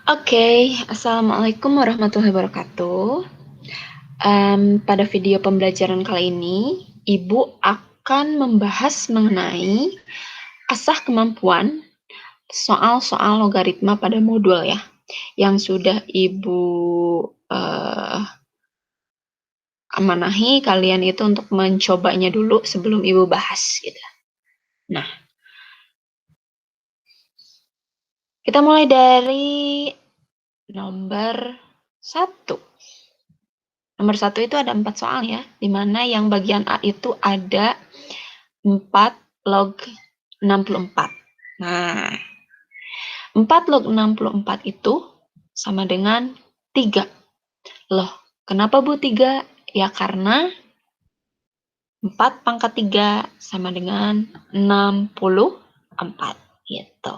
Oke, Assalamualaikum warahmatullahi wabarakatuh. Pada video pembelajaran kali ini, Ibu akan membahas mengenai asah kemampuan soal-soal logaritma pada modul ya, yang sudah Ibu amanahi kalian itu untuk mencobanya dulu sebelum Ibu bahas gitu. Nah, kita mulai dari nomor 1. Nomor 1 itu ada 4 soal ya, di mana yang bagian A itu ada 4 log 64. Nah, 4 log 64 itu sama dengan 3. Loh, kenapa Bu 3? Ya karena 4 pangkat 3 sama dengan 64. Gitu.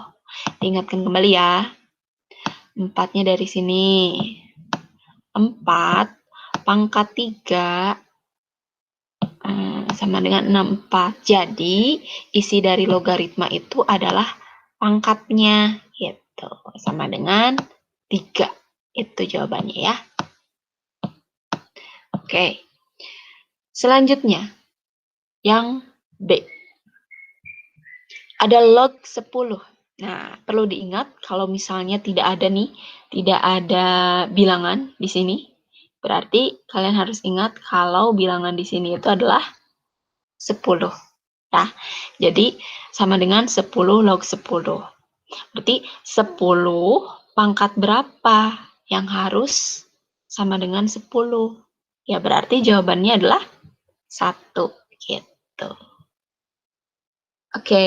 Diingatkan kembali ya. 4-nya dari sini. 4 pangkat 3 sama dengan 64. Jadi, isi dari logaritma itu adalah pangkatnya. Gitu. Sama dengan 3. Itu jawabannya ya. Oke. Selanjutnya, yang B. Ada log 10. Nah, perlu diingat kalau misalnya tidak ada bilangan di sini, berarti kalian harus ingat kalau bilangan di sini itu adalah 10. Nah, jadi sama dengan 10 log 10. Berarti 10 pangkat berapa yang harus sama dengan 10? Ya, berarti jawabannya adalah 1. Gitu. Oke.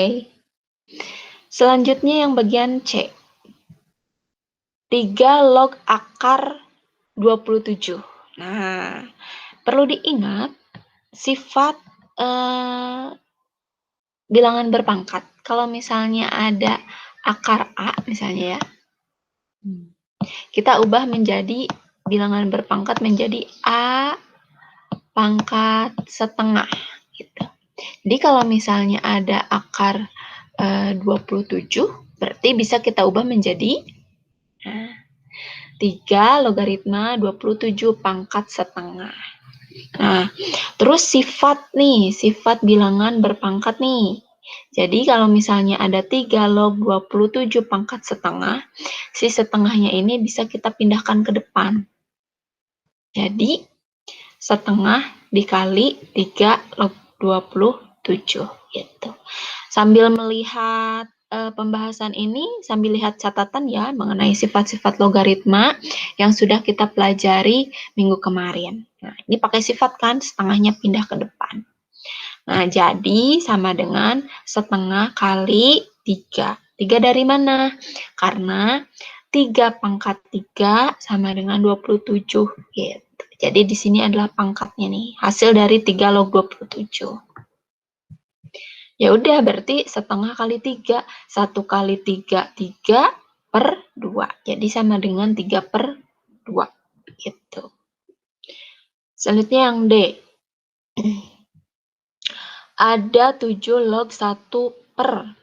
Selanjutnya yang bagian C. 3 log akar 27. Nah, perlu diingat sifat bilangan berpangkat. Kalau misalnya ada akar A misalnya ya, kita ubah menjadi bilangan berpangkat menjadi A pangkat setengah gitu. Jadi kalau misalnya ada akar 27, berarti bisa kita ubah menjadi 3 logaritma 27 pangkat setengah. Nah, terus sifat bilangan berpangkat nih. Jadi kalau misalnya ada 3 log 27 pangkat setengah, si setengahnya ini bisa kita pindahkan ke depan. Jadi, setengah dikali 3 log 27 gitu. Sambil melihat pembahasan ini, sambil lihat catatan ya mengenai sifat-sifat logaritma yang sudah kita pelajari minggu kemarin. Nah, ini pakai sifat kan, setengahnya pindah ke depan. Nah, jadi sama dengan setengah kali 3. 3 dari mana? Karena 3 pangkat 3 sama dengan 27 gitu. Jadi di sini adalah pangkatnya nih, hasil dari 3 log 27. Ya udah, berarti setengah kali 3. 1 kali 3, 3 per 2. Jadi sama dengan 3 per 2. Gitu. Selanjutnya yang D. Ada 7 log 1 per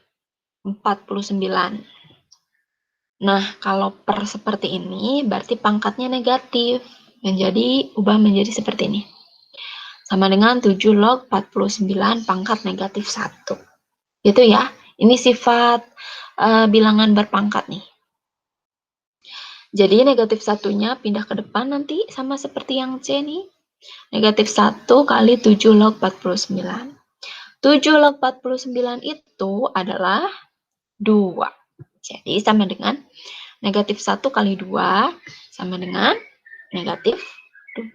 49. Nah, kalau per seperti ini, berarti pangkatnya negatif. Menjadi, ubah menjadi seperti ini. Sama dengan 7 log 49 pangkat negatif 1. Gitu ya. Ini sifat bilangan berpangkat nih. Jadi negatif satunya pindah ke depan nanti sama seperti yang C nih. Negatif 1 kali 7 log 49. 7 log 49 itu adalah 2. Jadi sama dengan negatif 1 kali 2 sama dengan negatif 2.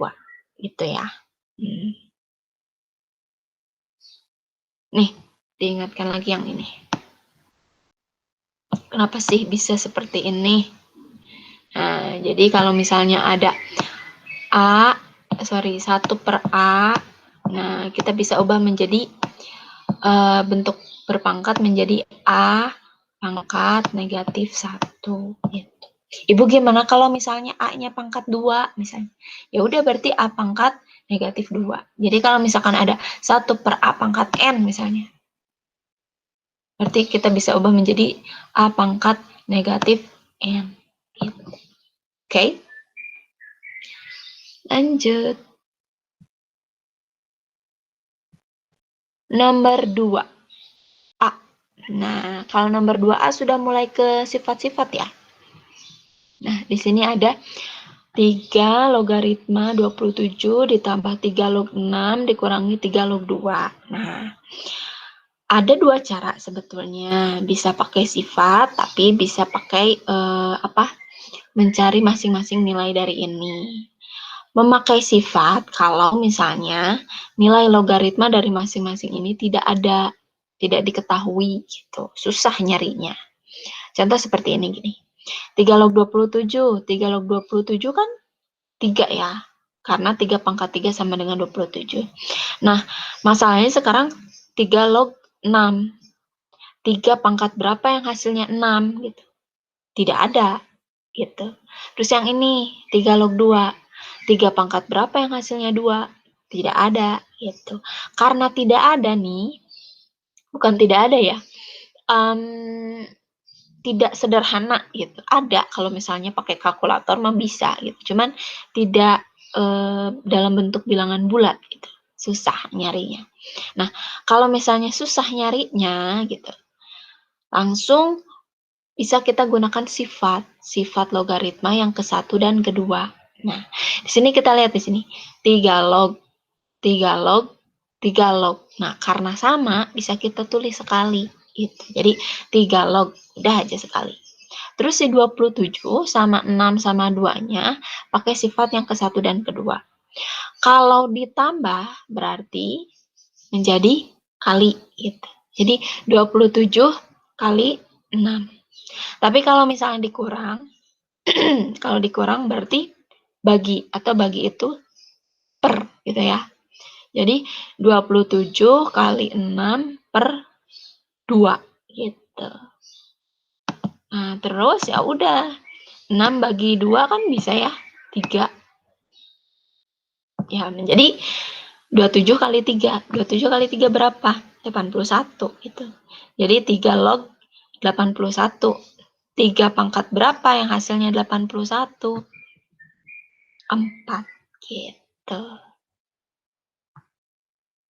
Gitu ya. Nih, diingatkan lagi yang ini. Kenapa sih bisa seperti ini? Nah, jadi kalau misalnya ada 1 per A, nah kita bisa ubah menjadi bentuk berpangkat menjadi A pangkat negatif 1 gitu. Ibu gimana kalau misalnya A-nya pangkat 2 misalnya? Ya udah berarti A pangkat negatif 2. Jadi kalau misalkan ada 1 per A pangkat N misalnya, berarti kita bisa ubah menjadi A pangkat negatif N. Gitu. Oke. Lanjut. Nomor 2. A. Nah, kalau nomor 2A sudah mulai ke sifat-sifat ya. Nah, di sini ada 3 logaritma 27 ditambah 3 log 6 dikurangi 3 log 2. Nah, ada 2 cara sebetulnya. Bisa pakai sifat, tapi bisa pakai mencari masing-masing nilai dari ini. Memakai sifat kalau misalnya nilai logaritma dari masing-masing ini tidak ada, tidak diketahui gitu, susah nyarinya. Contoh seperti ini gini. 3 log 27, 3 log 27 kan 3 ya. Karena 3 pangkat 3 sama dengan 27. Nah, masalahnya sekarang 3 log 6. 3 pangkat berapa yang hasilnya 6 gitu. Tidak ada gitu. Terus yang ini 3 log 2. 3 pangkat berapa yang hasilnya 2? Tidak ada gitu. Karena tidak ada nih, bukan tidak ada ya. Tidak sederhana gitu. Ada kalau misalnya pakai kalkulator mah bisa gitu. Cuman tidak dalam bentuk bilangan bulat gitu. Susah nyarinya. Nah, kalau misalnya susah nyarinya gitu, langsung bisa kita gunakan sifat logaritma yang ke-1 dan kedua. Nah, di sini kita lihat di sini 3 log 3 log 3 log. Nah, karena sama bisa kita tulis sekali gitu. Jadi 3 log udah aja sekali. Terus si 27 sama 6 sama 2-nya pakai sifat yang ke-1 dan kedua. Kalau ditambah berarti menjadi kali gitu. Jadi 27 kali 6. Tapi kalau misalnya dikurang, kalau dikurang berarti bagi, atau bagi itu per gitu ya. Jadi 27 kali 6 per 2 gitu. Nah, terus ya udah 6 bagi 2 kan bisa ya 3. Ya, menjadi 27 kali 3. 27 kali 3 berapa? 81 gitu. Jadi 3 log 81. 3 pangkat berapa yang hasilnya 81? 4 gitu.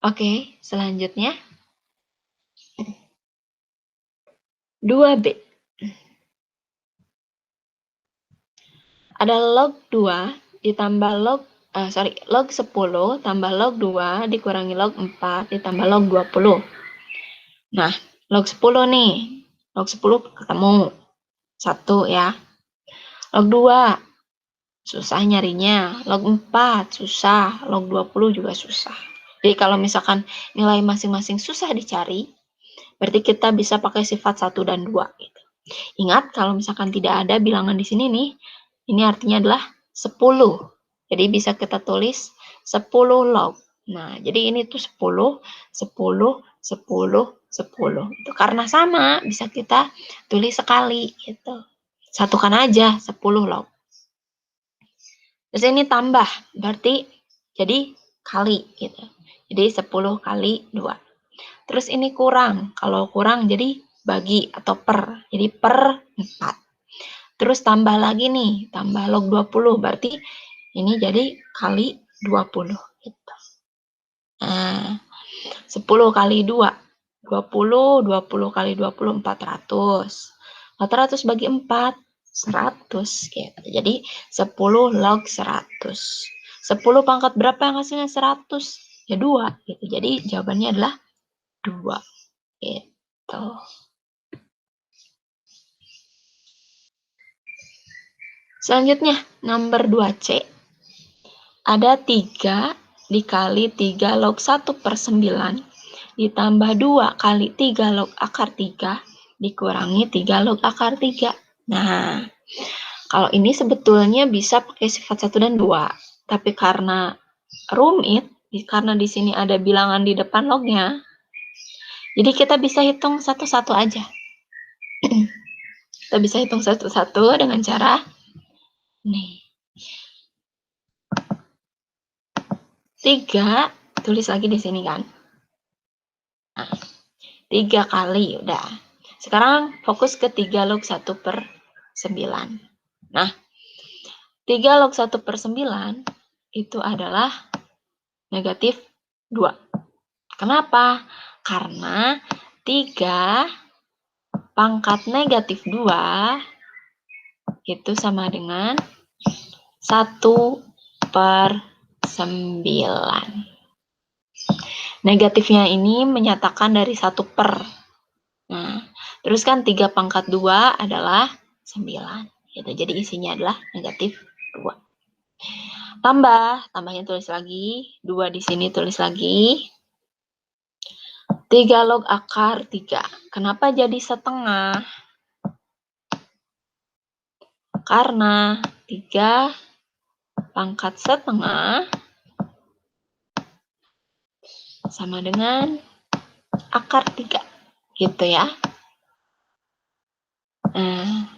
Oke, selanjutnya 2B. Ada log 2 ditambah log log 10 tambah log 2 dikurangi log 4 ditambah log 20. Nah, log 10 nih. Log 10 ketemu. 1 ya. Log 2 susah nyarinya. Log 4 susah. Log 20 juga susah. Jadi kalau misalkan nilai masing-masing susah dicari, berarti kita bisa pakai sifat 1 dan 2 gitu. Ingat kalau misalkan tidak ada bilangan di sini nih, ini artinya adalah 10. Jadi bisa kita tulis 10 log. Nah, jadi ini tuh 10, 10, 10, 10. Itu karena sama, bisa kita tulis sekali gitu. Satukan aja 10 log. Terus ini tambah, berarti jadi kali gitu. Jadi 10 kali 2. Terus ini kurang. Kalau kurang jadi bagi atau per. Jadi per 4. Terus tambah lagi nih, tambah log 20. Berarti ini jadi kali 20 gitu. Nah, 10 kali 2. 20, 20 kali 20, 400. 400 bagi 4, 100 gitu. Jadi 10 log 100. 10 pangkat berapa yang hasilnya 100? Ya 2 gitu. Jadi jawabannya adalah 2 gitu. Selanjutnya, nomor 2C. Ada 3 dikali 3 log 1 per 9 ditambah 2 kali 3 log akar 3 dikurangi 3 log akar 3. Nah, kalau ini sebetulnya bisa pakai sifat 1 dan 2. Tapi karena rumit, karena di sini ada bilangan di depan lognya, jadi kita bisa hitung satu-satu aja. Kita bisa hitung satu-satu dengan cara nih. 3, tulis lagi di sini kan. Nah, 3 kali, udah. Sekarang fokus ke 3 log 1 per 9. Nah, 3 log 1 per 9 itu adalah negatif 2. Kenapa? Karena 3 pangkat negatif 2 itu sama dengan 1 per 9. Negatifnya ini menyatakan dari 1 per. Nah, terus kan 3 pangkat 2 adalah 9. Gitu. Jadi isinya adalah negatif 2. Tambahnya tulis lagi. 2 di sini tulis lagi. 3 log akar 3. Kenapa jadi setengah? Karena 3 pangkat setengah sama dengan akar 3. Gitu ya. Nah,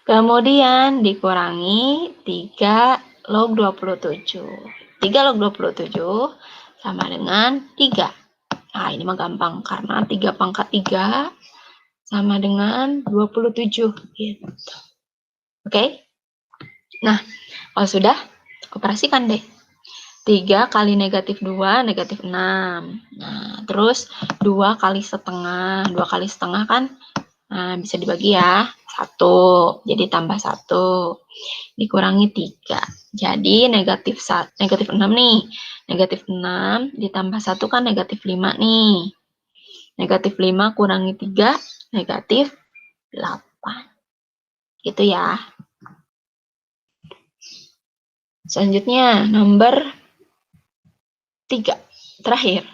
kemudian dikurangi 3 log 27. 3 log 27 sama dengan 3. Nah, ini mah gampang karena 3 pangkat 3 sama dengan 27. Gitu. Oke? Nah, kalau sudah, operasikan deh. 3 kali negatif 2, negatif 6. Nah, terus 2 kali setengah. 2 kali setengah kan bisa dibagi ya. 1. Jadi tambah 1. Dikurangi 3. Jadi negatif 6 nih. Negatif 6 ditambah 1 kan negatif 5 nih. Negatif 5 kurangi 3, negatif 8. Gitu ya. Selanjutnya, nomor 3, terakhir,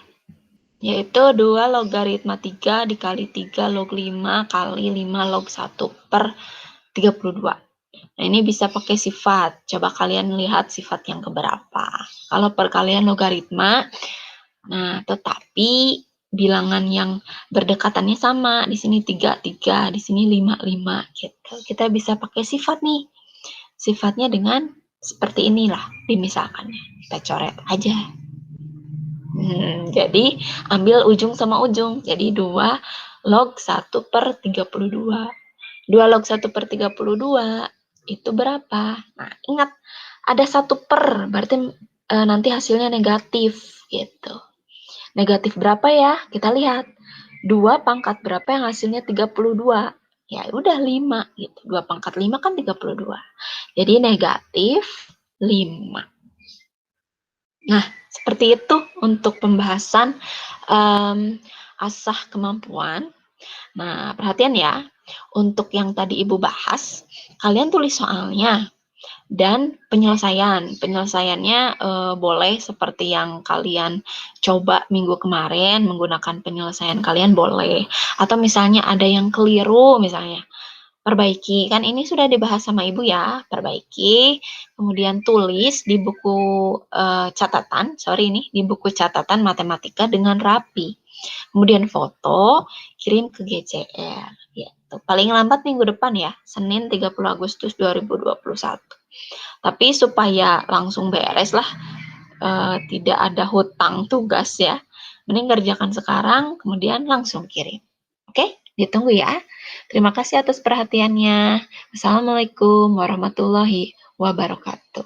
yaitu 2 logaritma 3 dikali 3 log 5 kali 5 log 1 per 32. Nah, ini bisa pakai sifat. Coba kalian lihat sifat yang keberapa. Kalau perkalian logaritma, nah, tetapi bilangan yang berdekatannya sama. Di sini 3, 3, di sini 5, 5. Gitu. Kita bisa pakai sifat nih. Sifatnya dengan seperti inilah dimisalkannya. Kita coret aja. Jadi ambil ujung sama ujung. Jadi 2 log 1 per 32. 2 log 1 per 32 itu berapa? Nah, ingat ada 1 per, berarti nanti hasilnya negatif gitu. Negatif berapa ya? Kita lihat. 2 pangkat berapa yang hasilnya 32? Ya udah 5 gitu. 2 pangkat 5 kan 32. Jadi negatif 5. Nah, seperti itu untuk pembahasan asah kemampuan. Nah, perhatian ya, untuk yang tadi Ibu bahas, kalian tulis soalnya dan penyelesaian. Penyelesaiannya boleh seperti yang kalian coba minggu kemarin, menggunakan penyelesaian kalian boleh. Atau misalnya ada yang keliru, misalnya perbaiki, kan ini sudah dibahas sama Ibu ya, perbaiki, kemudian tulis di buku di buku catatan matematika dengan rapi, kemudian foto, kirim ke GCR, gitu. Paling lambat minggu depan ya, Senin 30 Agustus 2021. Tapi supaya langsung beres lah, tidak ada hutang tugas ya, mending kerjakan sekarang, kemudian langsung kirim. Oke? Ditunggu ya. Terima kasih atas perhatiannya. Assalamualaikum warahmatullahi wabarakatuh.